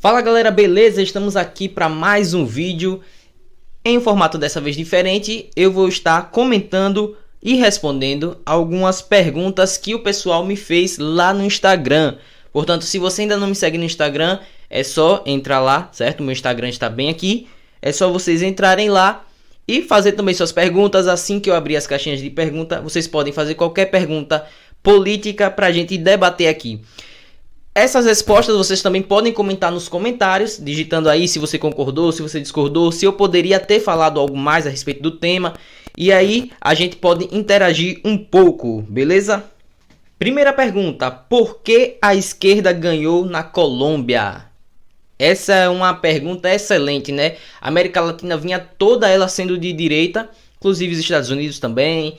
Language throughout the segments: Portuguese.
Fala galera, beleza? Estamos aqui para mais um vídeo em um formato dessa vez diferente. Eu vou estar comentando e respondendo algumas perguntas que o pessoal me fez lá no Instagram. Portanto, se você ainda não me segue no Instagram, é só entrar lá, certo? O meu Instagram está bem aqui. É só vocês entrarem lá e fazer também suas perguntas. Assim que eu abrir as caixinhas de pergunta, vocês podem fazer qualquer pergunta política para a gente debater aqui. Essas respostas vocês também podem comentar nos comentários, digitando aí se você concordou, se você discordou, se eu poderia ter falado algo mais a respeito do tema. E aí a gente pode interagir um pouco, beleza? Primeira pergunta: por que a esquerda ganhou na Colômbia? Essa é uma pergunta excelente, né? A América Latina vinha toda ela sendo de direita, inclusive os Estados Unidos também.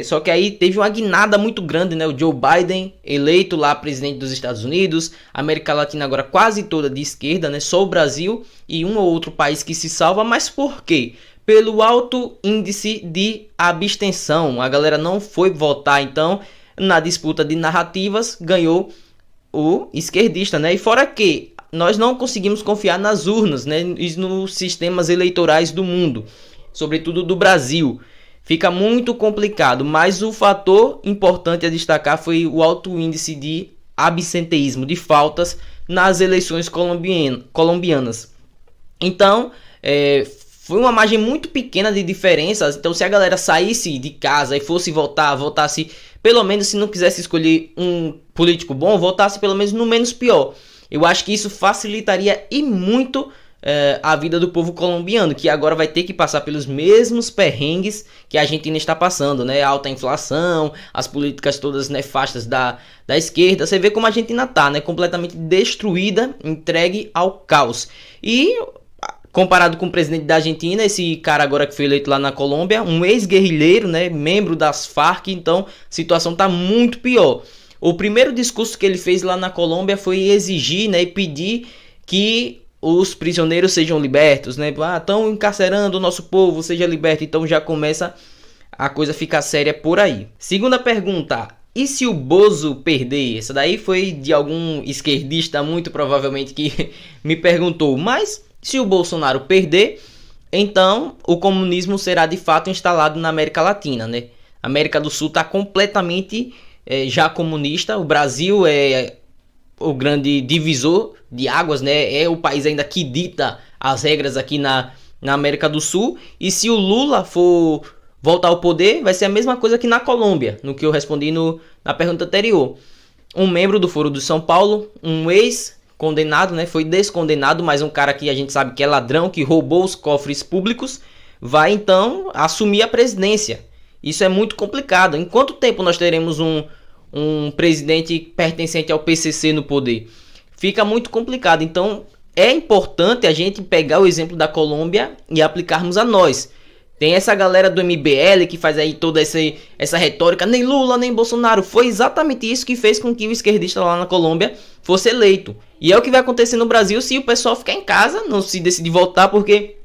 Só que aí teve uma guinada muito grande, né? O Joe Biden eleito lá presidente dos Estados Unidos, a América Latina agora quase toda de esquerda, né? Só o Brasil e um ou outro país que se salva. Mas por quê? Pelo alto índice de abstenção. A galera não foi votar, então na disputa de narrativas ganhou o esquerdista, né? E fora que nós não conseguimos confiar nas urnas, né? E nos sistemas eleitorais do mundo, sobretudo do Brasil. Fica muito complicado, mas o fator importante a destacar foi o alto índice de absenteísmo, de faltas nas eleições colombianas. Então, foi uma margem muito pequena de diferenças. Então, se a galera saísse de casa e fosse votar, votasse, pelo menos se não quisesse escolher um político bom, votasse pelo menos no menos pior. Eu acho que isso facilitaria e muito a vida do povo colombiano, que agora vai ter que passar pelos mesmos perrengues que a Argentina está passando, né? Alta inflação, as políticas todas nefastas da esquerda. Você vê como a Argentina tá, né? Completamente destruída, entregue ao caos. E comparado com o presidente da Argentina, esse cara agora que foi eleito lá na Colômbia, um ex-guerrilheiro, né? Membro das Farc, então a situação tá muito pior. O primeiro discurso que ele fez lá na Colômbia foi exigir, né, e pedir que os prisioneiros sejam libertos, né? Estão encarcerando o nosso povo, seja liberto. Então já começa a coisa ficar séria por aí. Segunda pergunta: e se o Bozo perder? Essa daí foi de algum esquerdista, muito provavelmente, que me perguntou. Mas se o Bolsonaro perder, então o comunismo será de fato instalado na América Latina, né? A América do Sul está completamente já comunista. O Brasil é o grande divisor de águas, né? É o país ainda que dita as regras aqui na América do Sul. E se o Lula for voltar ao poder, vai ser a mesma coisa que na Colômbia, no que eu respondi na pergunta anterior. Um membro do Foro de São Paulo, um ex-condenado, né? Foi descondenado, mas um cara que a gente sabe que é ladrão, que roubou os cofres públicos, vai então assumir a presidência. Isso é muito complicado. Em quanto tempo nós teremos um presidente pertencente ao PCC no poder? Fica muito complicado. Então é importante a gente pegar o exemplo da Colômbia e aplicarmos a nós. Tem essa galera do MBL que faz aí toda essa retórica, nem Lula nem Bolsonaro. Foi exatamente isso que fez com que o esquerdista lá na Colômbia fosse eleito. E é o que vai acontecer no Brasil se o pessoal ficar em casa, não se decidir votar, porque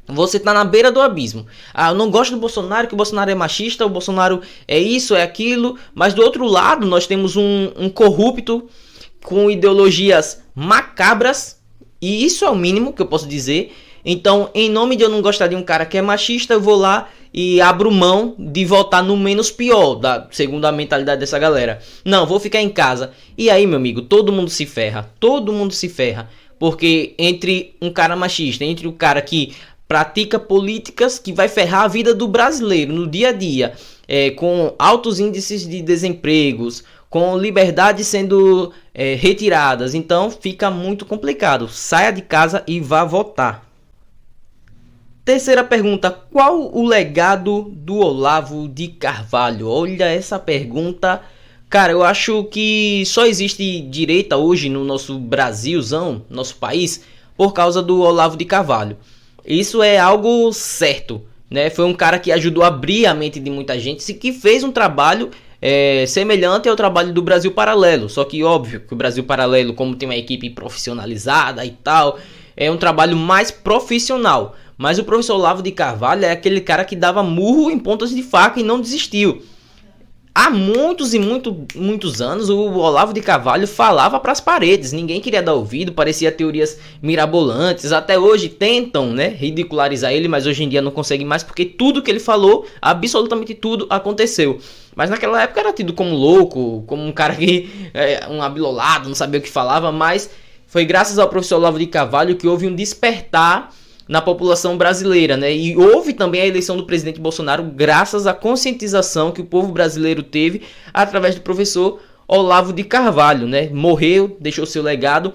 você tá na beira do abismo. Eu não gosto do Bolsonaro, que o Bolsonaro é machista, o Bolsonaro é isso, é aquilo. Mas do outro lado nós temos um corrupto com ideologias macabras. E isso é o mínimo que eu posso dizer. Então, em nome de eu não gostar de um cara que é machista, eu vou lá e abro mão de votar no menos pior, segundo a mentalidade dessa galera. Não, vou ficar em casa. E aí, meu amigo, todo mundo se ferra. Todo mundo se ferra. Porque entre um cara machista, entre o cara que pratica políticas que vai ferrar a vida do brasileiro no dia a dia, com altos índices de desempregos, com liberdade sendo retiradas. Então fica muito complicado. Saia de casa e vá votar. Terceira pergunta: qual o legado do Olavo de Carvalho? Olha essa pergunta. Cara, eu acho que só existe direita hoje no nosso Brasilzão, nosso país, por causa do Olavo de Carvalho. Isso é algo certo, né? Foi um cara que ajudou a abrir a mente de muita gente, que fez um trabalho semelhante ao trabalho do Brasil Paralelo. Só que óbvio que o Brasil Paralelo, como tem uma equipe profissionalizada e tal, é um trabalho mais profissional. Mas o professor Olavo de Carvalho é aquele cara que dava murro em pontas de faca e não desistiu. Há muitos e muitos anos o Olavo de Carvalho falava para as paredes, ninguém queria dar ouvido, parecia teorias mirabolantes, até hoje tentam, né, ridicularizar ele, mas hoje em dia não conseguem mais porque tudo que ele falou, absolutamente tudo aconteceu. Mas naquela época era tido como louco, como um cara que um abilolado, não sabia o que falava, mas foi graças ao professor Olavo de Carvalho que houve um despertar na população brasileira, né? E houve também a eleição do presidente Bolsonaro graças à conscientização que o povo brasileiro teve através do professor Olavo de Carvalho, né? Morreu, deixou seu legado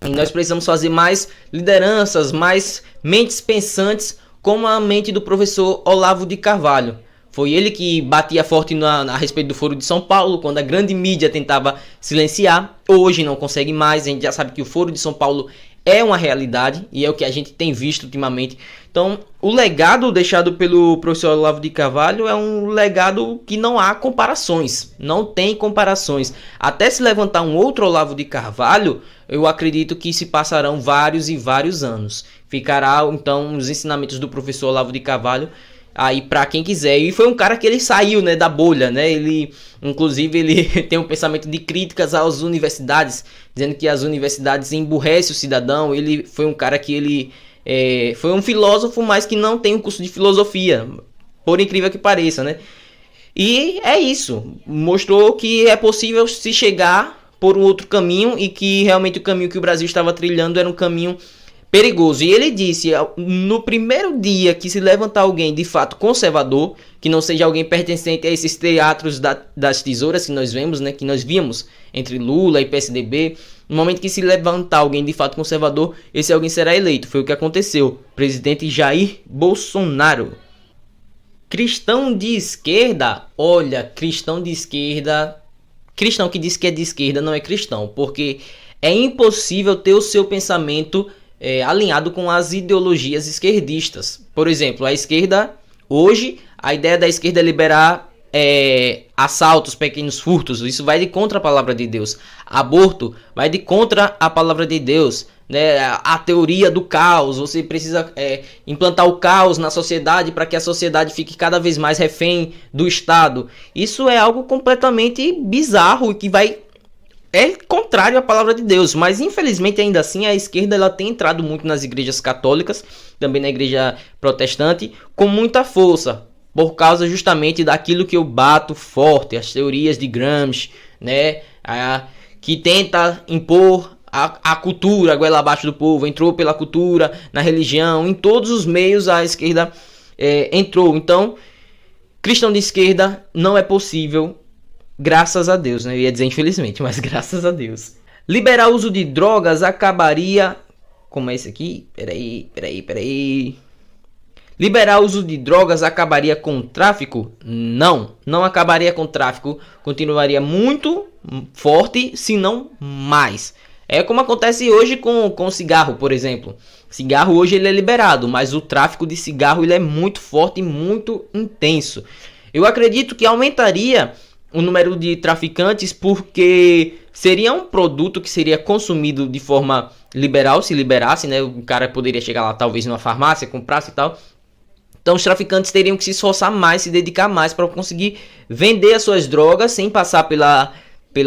e nós precisamos fazer mais lideranças, mais mentes pensantes como a mente do professor Olavo de Carvalho. Foi ele que batia forte a respeito do Foro de São Paulo, quando a grande mídia tentava silenciar. Hoje não consegue mais, a gente já sabe que o Foro de São Paulo é uma realidade e é o que a gente tem visto ultimamente. Então, o legado deixado pelo professor Olavo de Carvalho é um legado que não há comparações, não tem comparações. Até se levantar um outro Olavo de Carvalho, eu acredito que se passarão vários e vários anos. Ficará, então, os ensinamentos do professor Olavo de Carvalho aí para quem quiser. E foi um cara que ele saiu, né, da bolha, né? Ele, inclusive, ele tem um pensamento de críticas às universidades, dizendo que as universidades emburrecem o cidadão. Ele foi um cara que ele foi um filósofo, mas que não tem um curso de filosofia, por incrível que pareça, né? E é isso, mostrou que é possível se chegar por um outro caminho e que realmente o caminho que o Brasil estava trilhando era um caminho perigoso. E ele disse, no primeiro dia que se levantar alguém de fato conservador, que não seja alguém pertencente a esses teatros das tesouras que nós vemos, né, que nós vimos entre Lula e PSDB, no momento que se levantar alguém de fato conservador, esse alguém será eleito. Foi o que aconteceu. Presidente Jair Bolsonaro. Cristão de esquerda, olha, cristão de esquerda, cristão que diz que é de esquerda não é cristão, porque é impossível ter o seu pensamento alinhado com as ideologias esquerdistas. Por exemplo, a esquerda, hoje, a ideia da esquerda é liberar assaltos, pequenos furtos. Isso vai de contra a palavra de Deus. Aborto vai de contra a palavra de Deus, né? A teoria do caos. Você precisa implantar o caos na sociedade para que a sociedade fique cada vez mais refém do Estado. Isso é algo completamente bizarro e que é contrário à palavra de Deus, mas infelizmente ainda assim a esquerda ela tem entrado muito nas igrejas católicas, também na igreja protestante, com muita força, por causa justamente daquilo que eu bato forte, as teorias de Gramsci, né, que tenta impor a cultura, a goela abaixo do povo, entrou pela cultura, na religião, em todos os meios a esquerda entrou. Então, cristão de esquerda não é possível. Graças a Deus, né? Eu ia dizer infelizmente, mas graças a Deus. Liberar o uso de drogas acabaria... Como é esse aqui? Peraí. Liberar o uso de drogas acabaria com o tráfico? Não, não acabaria com o tráfico. Continuaria muito forte, se não mais. É como acontece hoje com cigarro, por exemplo. Cigarro hoje ele é liberado, mas o tráfico de cigarro ele é muito forte e muito intenso. Eu acredito que aumentaria o número de traficantes porque seria um produto que seria consumido de forma liberal, se liberasse, né? O cara poderia chegar lá talvez numa farmácia, comprasse e tal. Então os traficantes teriam que se esforçar mais, se dedicar mais para conseguir vender as suas drogas sem passar pela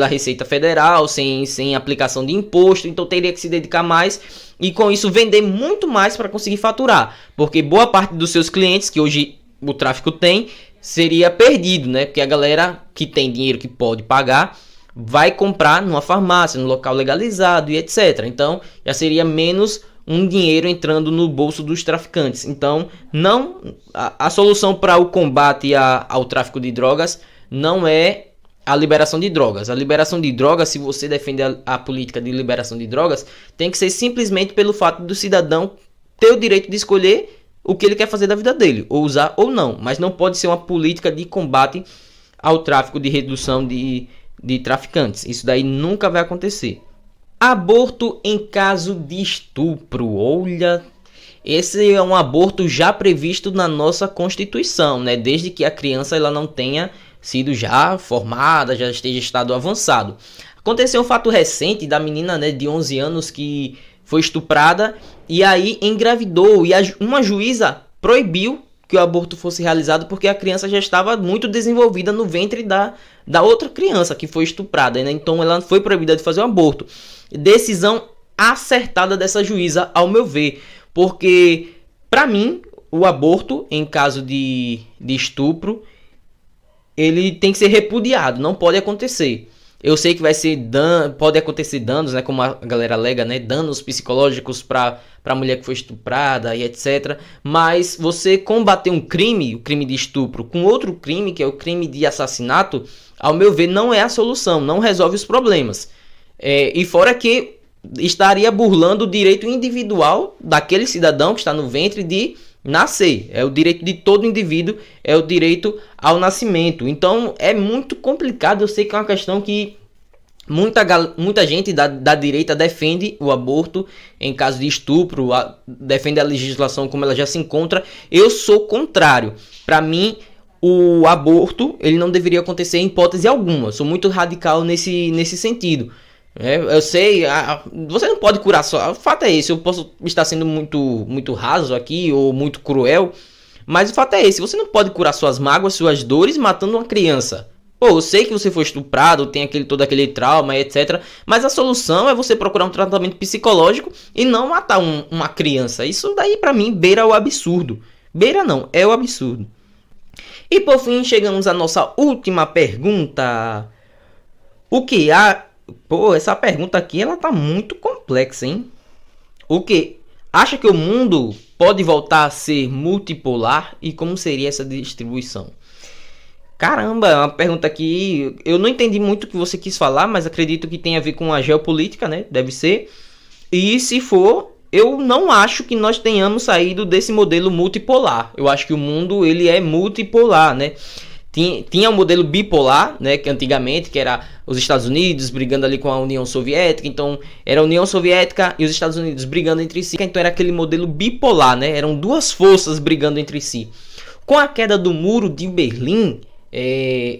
Receita Federal, sem aplicação de imposto. Então teria que se dedicar mais e com isso vender muito mais para conseguir faturar. Porque boa parte dos seus clientes, que hoje o tráfico tem, seria perdido, né? Porque a galera que tem dinheiro que pode pagar vai comprar numa farmácia, no local legalizado e etc. Então já seria menos um dinheiro entrando no bolso dos traficantes. Então a solução para o combate ao tráfico de drogas não é a liberação de drogas. A liberação de drogas, se você defende a política de liberação de drogas, tem que ser simplesmente pelo fato do cidadão ter o direito de escolher o que ele quer fazer da vida dele, ou usar ou não. Mas não pode ser uma política de combate ao tráfico, de redução de traficantes. Isso daí nunca vai acontecer. Aborto em caso de estupro. Olha, esse é um aborto já previsto na nossa Constituição, né? Desde que a criança ela não tenha sido já formada, já esteja em estado avançado. Aconteceu um fato recente da menina, né, de 11 anos que foi estuprada e aí engravidou. E uma juíza proibiu que o aborto fosse realizado, porque a criança já estava muito desenvolvida no ventre da outra criança que foi estuprada, né? Então ela foi proibida de fazer o aborto. Decisão acertada dessa juíza, ao meu ver, porque para mim o aborto em caso de estupro ele tem que ser repudiado, não pode acontecer. Eu sei que pode acontecer danos, né, como a galera alega, né, danos psicológicos para a mulher que foi estuprada e etc. Mas você combater um crime, o crime de estupro, com outro crime, que é o crime de assassinato, ao meu ver, não é a solução, não resolve os problemas. E fora que estaria burlando o direito individual daquele cidadão que está no ventre de nascer. É o direito de todo indivíduo, é o direito ao nascimento. Então é muito complicado. Eu sei que é uma questão que muita gente da direita defende o aborto em caso de estupro, defende a legislação como ela já se encontra. Eu sou contrário. Para mim, o aborto ele não deveria acontecer em hipótese alguma. Eu sou muito radical nesse sentido. Eu sei, você não pode curar só. O fato é esse. Eu posso estar sendo muito raso aqui ou muito cruel, mas o fato é esse. Você não pode curar suas mágoas, suas dores matando uma criança. Pô, eu sei que você foi estuprado, tem todo aquele trauma, etc. Mas a solução é você procurar um tratamento psicológico e não matar uma criança. Isso daí pra mim beira o absurdo. Beira não, é o absurdo. E por fim chegamos à nossa última pergunta. O que há... Pô, essa pergunta aqui, ela tá muito complexa, hein? O que? Acha que o mundo pode voltar a ser multipolar? E como seria essa distribuição? Caramba, é uma pergunta que eu não entendi muito o que você quis falar, mas acredito que tem a ver com a geopolítica, né? Deve ser. E se for, eu não acho que nós tenhamos saído desse modelo multipolar. Eu acho que o mundo, ele é multipolar, né? Tinha um modelo bipolar, né, que antigamente, que era os Estados Unidos brigando ali com a União Soviética. Então era a União Soviética e os Estados Unidos brigando entre si. Então era aquele modelo bipolar, né? Eram duas forças brigando entre si. Com a queda do muro de Berlim,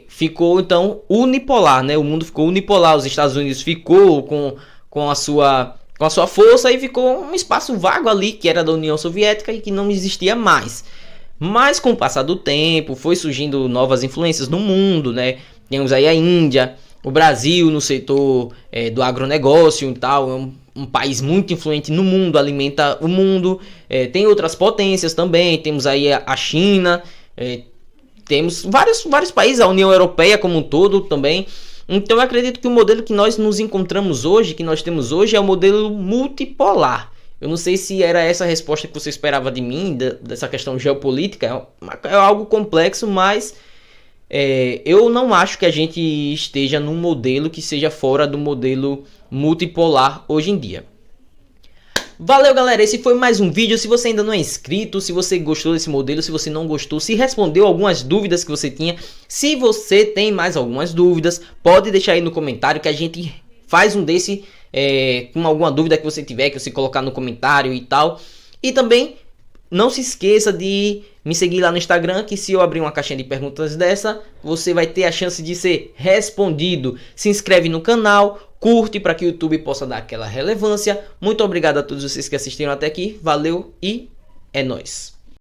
ficou então unipolar, né? O mundo ficou unipolar. Os Estados Unidos ficou com a sua força e ficou um espaço vago ali que era da União Soviética e que não existia mais. Mas com o passar do tempo, foi surgindo novas influências no mundo, né? Temos aí a Índia, o Brasil no setor do agronegócio e tal, é um país muito influente no mundo, alimenta o mundo. Tem outras potências também, temos aí a China, temos vários países, a União Europeia como um todo também. Então eu acredito que o modelo que nós nos encontramos hoje, que nós temos hoje, é o modelo multipolar. Eu não sei se era essa a resposta que você esperava de mim, dessa questão geopolítica. É algo complexo, mas eu não acho que a gente esteja num modelo que seja fora do modelo multipolar hoje em dia. Valeu, galera, esse foi mais um vídeo. Se você ainda não é inscrito, se você gostou desse modelo, se você não gostou, se respondeu algumas dúvidas que você tinha, se você tem mais algumas dúvidas, pode deixar aí no comentário que a gente faz um desse com alguma dúvida que você tiver, que você colocar no comentário e tal. E também não se esqueça de me seguir lá no Instagram, que se eu abrir uma caixinha de perguntas dessa, você vai ter a chance de ser respondido. Se inscreve no canal, curte para que o YouTube possa dar aquela relevância. Muito obrigado a todos vocês que assistiram até aqui. Valeu e é nóis.